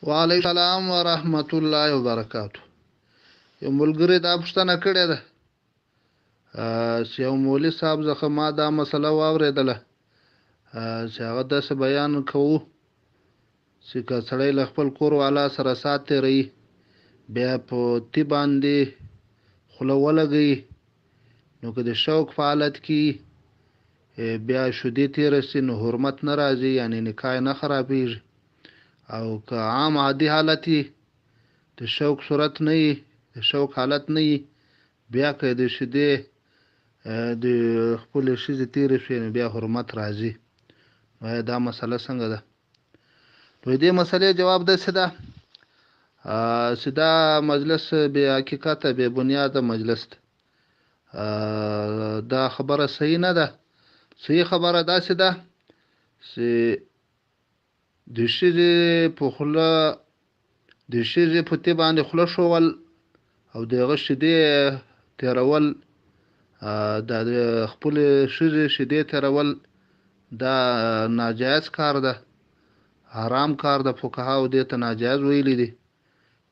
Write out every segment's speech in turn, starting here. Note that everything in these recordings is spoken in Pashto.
وعلیکم السلام ورحمت الله وبرکاتو. یو ملګری دا پوښتنه کړې ده چې یو مولوي صاحب څخه ما دا مسله واورېدله چې هغه داسې بیان کوو چې که سړی له خپل کور والا سره ساعت تېروي بیا په تی باندې خوله ولګوي نو که د شوق په حالت کې بیا شیدې تېره سي نو حرمت نه راځي، یعنې نکاح نه خرابېږي. او که عام عادي حالت یې د شوق صورت نه وي، د شوق حالت نه وي، بیا که د شیدې د خپلې ښځې تېرې شوې نو بیا حرمت راځي. نو دا مسله څنګه ده؟ نو دې مسلې جواب داسې ده چې دا مجلس بې حقیقته بې بنیاده مجلس ده. دا خبره صحیح نه ده. صحیح خبره داسې ده چې د ښځې په خوله د ښځې په تی باندې خوله ښول او د هغه شیدې تېرول، دا د خپلې ښځې شیدې تېرول دا ناجایز کار ده، حرام کار ده. فقهاو دې ته ناجایز ویلي دي.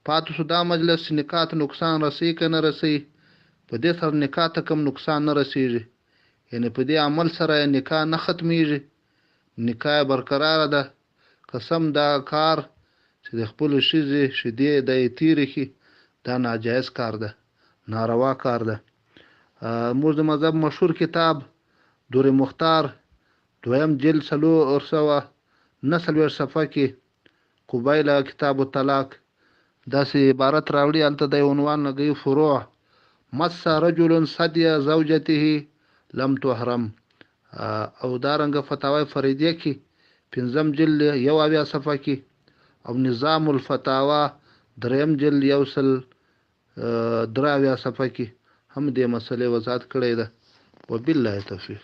پاتې شو دا مجلس چې نکاح ته نقصان رسوي که نه رسوي. په دې سره نکاح ته کوم نقصان نه رسېږي، یعنې په دې عمل سره نکاح نه ختمیږي، نکاح برقراره ده. قسم دا کار چې د خپلې ښځې شیدې د یې تېرې کړي دا ناجایز کار ده، ناروا کار ده. موږ د مذهب مشهور کتاب دور مختار 2م جلد 449 صفحه کې قبیل کتاب الطلاق داسې عبارت راوړي. هلته د عنوان لګوي فروع مس رجل ثدي زوجته لم تحرم. او دارنګه فتاوی فریدیه کې 5م جلد 1 صفحه کې او نظام الفتاوا 3م جلد 103 صفحه کې هم دې مسلې وضاحت کړې ده. وبالله توفیق.